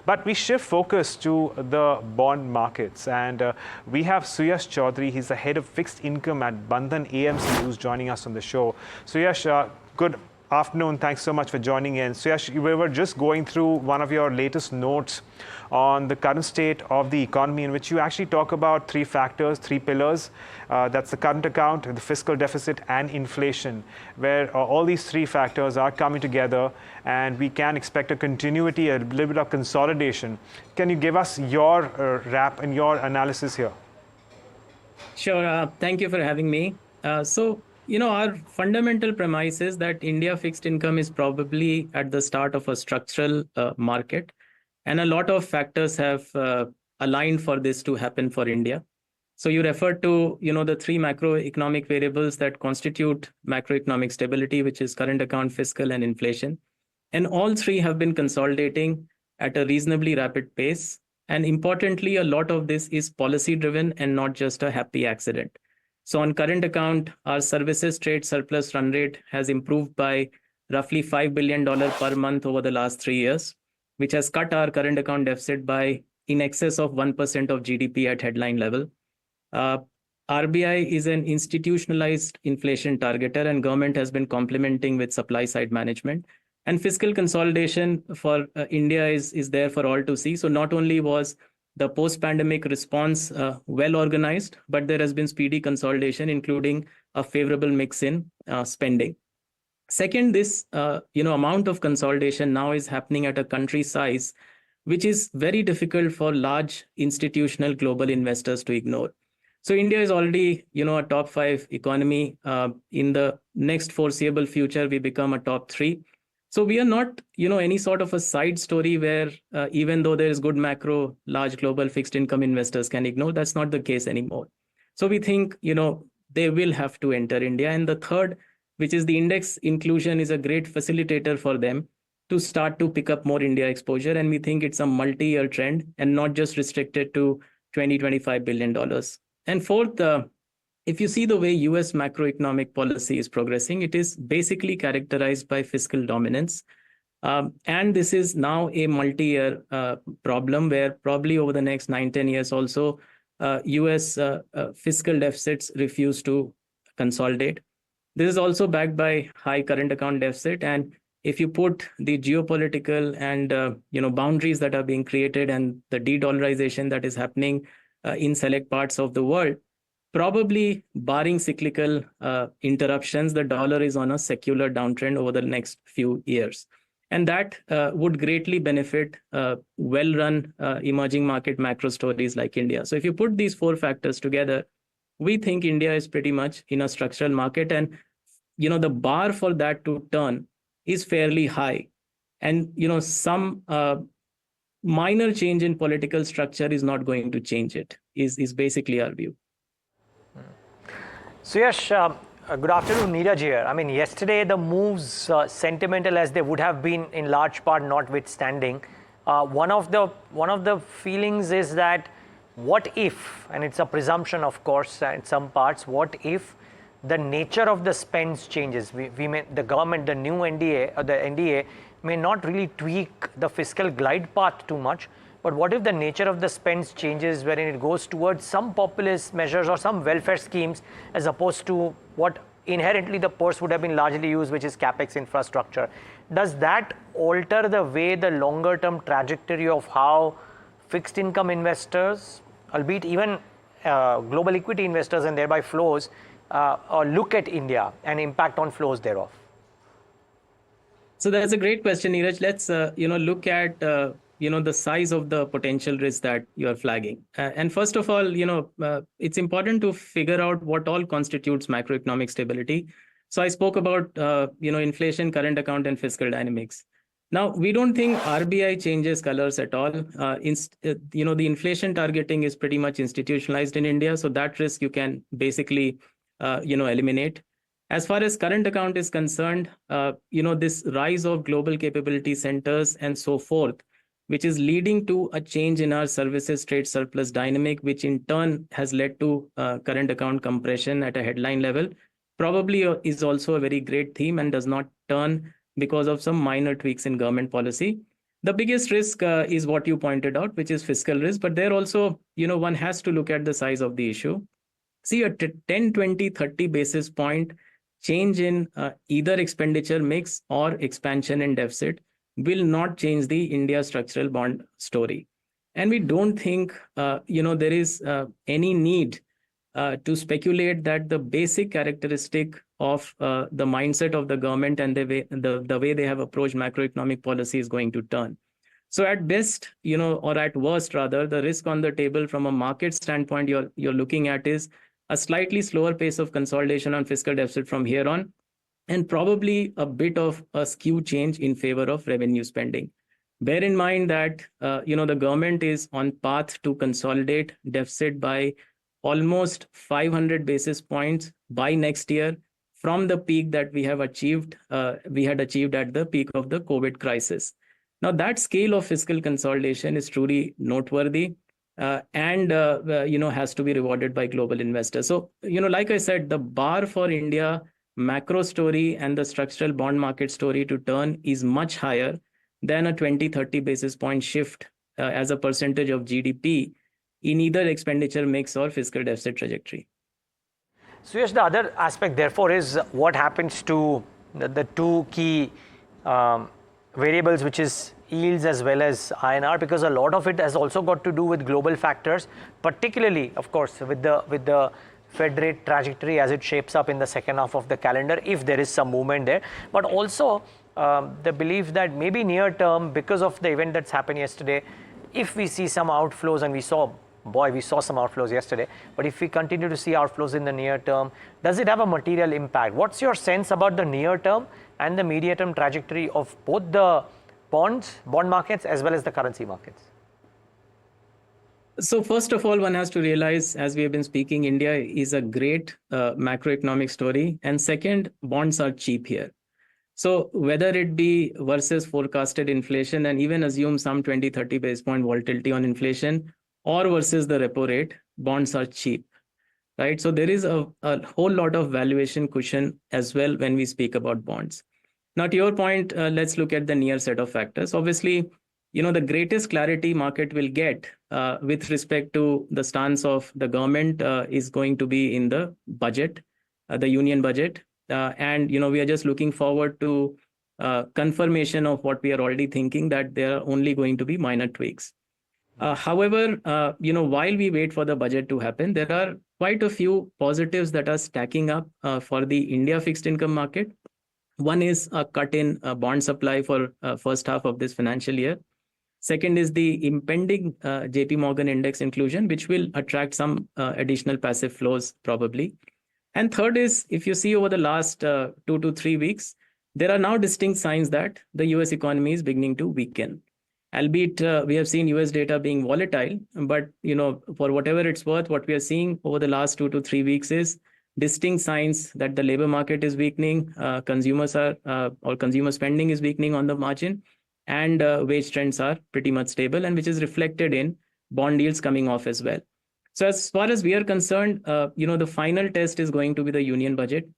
But we shift focus to the bond markets, and we have Suyash Choudhary. He's the head of fixed income at Bandhan AMC, who's joining us on the show. Suyash, good afternoon. Thanks so much for joining in. Suyash, we were just going through one of your latest notes on the current state of the economy, in which you actually talk about three factors, three pillars. That's the current account, the fiscal deficit, and inflation, where all these three factors are coming together, and we can expect a continuity, a little bit of consolidation. Can you give us your wrap and your analysis here? Sure. Thank you for having me. Our fundamental premise is that India fixed income is probably at the start of a structural market. And a lot of factors have aligned for this to happen for India. So you referred to, the three macroeconomic variables that constitute macroeconomic stability, which is current account, fiscal, and inflation. And all three have been consolidating at a reasonably rapid pace. And importantly, a lot of this is policy driven and not just a happy accident. So on current account, our services trade surplus run rate has improved by roughly $5 billion per month over the last 3 years, which has cut our current account deficit by in excess of 1% of GDP at headline level. RBI is an institutionalized inflation targeter, and government has been complementing with supply side management. And fiscal consolidation for India is there for all to see. So not only was the post-pandemic response well organized, but there has been speedy consolidation, including a favorable mix in spending. Second, this amount of consolidation now is happening at a country size, which is very difficult for large institutional global investors to ignore. So India is already a top 5 economy. In the next foreseeable future, we become a top 3. So we are not, any sort of a side story where even though there is good macro, large global fixed income investors can ignore. That's not the case anymore. So we think, they will have to enter India. And the third, which is the index inclusion, is a great facilitator for them to start to pick up more India exposure. And we think it's a multi-year trend and not just restricted to $25 billion. And fourth, if you see the way US macroeconomic policy is progressing, it is basically characterized by fiscal dominance. And this is now a multi-year problem where probably over the next 9-10 years also, US fiscal deficits refuse to consolidate. This is also backed by high current account deficit. And if you put the geopolitical and boundaries that are being created and the de-dollarization that is happening in select parts of the world, probably barring cyclical interruptions, the dollar is on a secular downtrend over the next few years. And that would greatly benefit well-run emerging market macro stories like India. So if you put these four factors together, we think India is pretty much in a structural market. And, the bar for that to turn is fairly high. And, some minor change in political structure is not going to change it, is basically our view. Suyash, good afternoon, Neeraj here. I mean, yesterday the moves, sentimental as they would have been in large part notwithstanding, one of the feelings is that what if, and it's a presumption of course in some parts, what if the nature of the spends changes? The government, the new NDA, or the NDA may not really tweak the fiscal glide path too much, but what if the nature of the spends changes wherein it goes towards some populist measures or some welfare schemes as opposed to what inherently the purse would have been largely used, which is capex infrastructure? Does that alter the way the longer term trajectory of how fixed income investors, albeit even global equity investors and thereby flows, look at India and impact on flows thereof? So that's a great question, Neeraj. Let's look at the size of the potential risk that you are flagging. And first of all, it's important to figure out what all constitutes macroeconomic stability. So I spoke about, inflation, current account, and fiscal dynamics. Now, we don't think RBI changes colors at all. The inflation targeting is pretty much institutionalized in India. So that risk you can basically, eliminate. As far as current account is concerned, this rise of global capability centers and so forth, which is leading to a change in our services trade surplus dynamic, which in turn has led to current account compression at a headline level, probably is also a very great theme and does not turn because of some minor tweaks in government policy. The biggest risk is what you pointed out, which is fiscal risk. But there also, one has to look at the size of the issue. See, a 10, 20, 30 basis point change in either expenditure mix or expansion in deficit will not change the India structural bond story. And we don't think, there is any need to speculate that the basic characteristic of the mindset of the government and the way they have approached macroeconomic policy is going to turn. So at best, or at worst rather, the risk on the table from a market standpoint you're looking at is a slightly slower pace of consolidation on fiscal deficit from here on, and probably a bit of a skew change in favor of revenue spending. Bear in mind that the government is on path to consolidate deficit by almost 500 basis points by next year from the peak that we had achieved at the peak of the COVID crisis. Now, that scale of fiscal consolidation is truly noteworthy and has to be rewarded by global investors. So, like I said, the bar for India macro story and the structural bond market story to turn is much higher than a 20-30 basis point shift as a percentage of GDP in either expenditure mix or fiscal deficit trajectory. Suyash, the other aspect, therefore, is what happens to the two key variables, which is yields as well as INR, because a lot of it has also got to do with global factors, particularly, of course, with the Fed rate trajectory as it shapes up in the second half of the calendar, if there is some movement there. But also the belief that maybe near term, because of the event that's happened yesterday, if we see some outflows, and we saw some outflows yesterday, but if we continue to see outflows in the near term, does it have a material impact? What's your sense about the near term and the medium term trajectory of both the bond markets as well as the currency markets? So first of all, one has to realize, as we have been speaking, India is a great macroeconomic story. And second, bonds are cheap here. So whether it be versus forecasted inflation, and even assume some 20-30 basis point volatility on inflation, or versus the repo rate, bonds are cheap, right? So there is a whole lot of valuation cushion as well when we speak about bonds. Now, to your point, let's look at the near set of factors. Obviously, the greatest clarity market will get with respect to the stance of the government is going to be in the budget, the union budget. And, we are just looking forward to confirmation of what we are already thinking, that there are only going to be minor tweaks. However, while we wait for the budget to happen, there are quite a few positives that are stacking up for the India fixed income market. One is a cut in bond supply for first half of this financial year. Second is the impending JP Morgan index inclusion, which will attract some additional passive flows probably. And third is, if you see over the last 2 to 3 weeks, there are now distinct signs that the US economy is beginning to weaken. Albeit we have seen US data being volatile, but for whatever it's worth, what we are seeing over the last 2 to 3 weeks is distinct signs that the labor market is weakening, consumer spending is weakening on the margin, and wage trends are pretty much stable, and which is reflected in bond yields coming off as well. So as far as we are concerned, the final test is going to be the union budget.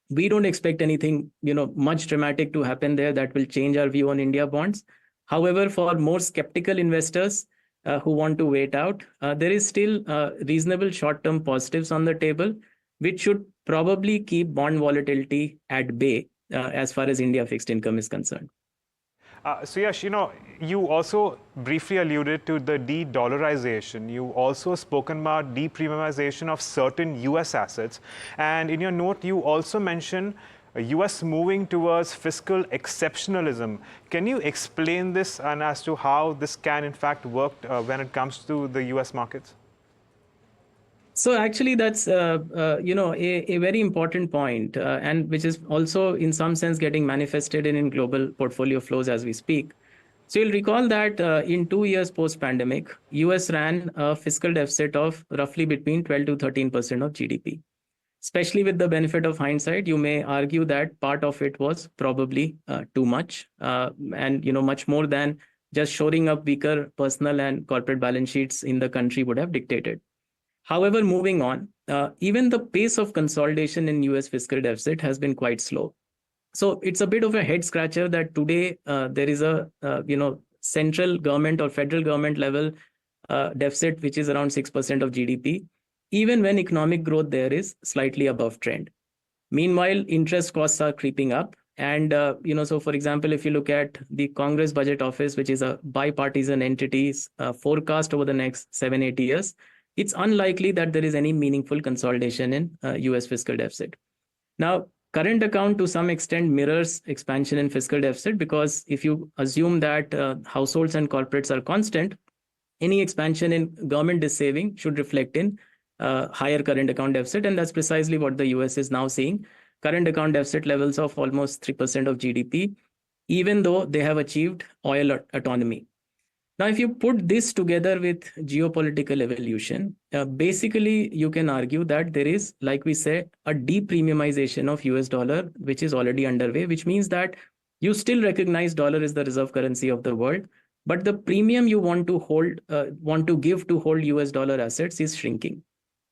We don't expect anything, much dramatic to happen there that will change our view on India bonds. However, for more skeptical investors who want to wait out, there is still reasonable short-term positives on the table, which should probably keep bond volatility at bay as far as India fixed income is concerned. Suyash, you also briefly alluded to the de-dollarization. You also spoken about de-premiumization of certain US assets. And in your note, you also mentioned US moving towards fiscal exceptionalism. Can you explain this and as to how this can in fact work when it comes to the US markets? So actually, that's a very important point, and which is also in some sense getting manifested in global portfolio flows as we speak. So you'll recall that in 2 years post-pandemic, US ran a fiscal deficit of roughly between 12 to 13% of GDP. Especially with the benefit of hindsight, you may argue that part of it was probably too much, and much more than just shoring up weaker personal and corporate balance sheets in the country would have dictated. However, moving on, even the pace of consolidation in US fiscal deficit has been quite slow. So it's a bit of a head scratcher that today there is a central government or federal government level deficit, which is around 6% of GDP, even when economic growth there is slightly above trend. Meanwhile, interest costs are creeping up. And, so for example, if you look at the Congress Budget Office, which is a bipartisan entity's forecast over the next 7-8 years, it's unlikely that there is any meaningful consolidation in US fiscal deficit. Now, current account to some extent mirrors expansion in fiscal deficit, because if you assume that households and corporates are constant, any expansion in government saving should reflect in higher current account deficit. And that's precisely what the US is now seeing. Current account deficit levels of almost 3% of GDP, even though they have achieved oil autonomy. Now, if you put this together with geopolitical evolution, basically you can argue that there is, like we say, a depremiumization of US dollar, which is already underway, which means that you still recognize dollar is the reserve currency of the world, but the premium you want to give to hold US dollar assets is shrinking.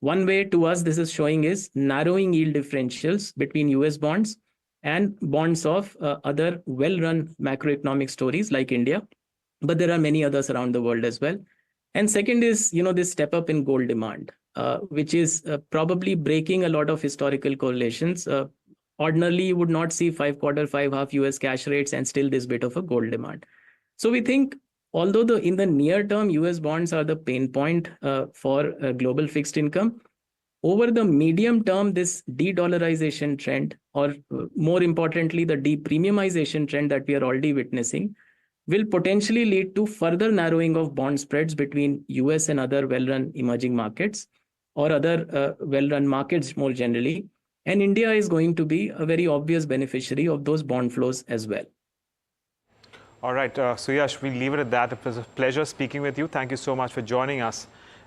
One way to us this is showing is narrowing yield differentials between US bonds and bonds of other well-run macroeconomic stories like India. But there are many others around the world as well. And second is, this step up in gold demand, which is probably breaking a lot of historical correlations. Ordinarily, you would not see 5-quarter, 5-half US cash rates and still this bit of a gold demand. So we think, although in the near term, US bonds are the pain point for global fixed income, over the medium term, this de-dollarization trend, or more importantly, the depremiumization trend that we are already witnessing, will potentially lead to further narrowing of bond spreads between US and other well-run emerging markets, or other well-run markets more generally. And India is going to be a very obvious beneficiary of those bond flows as well. All right, Suyash, we'll leave it at that. It was a pleasure speaking with you. Thank you so much for joining us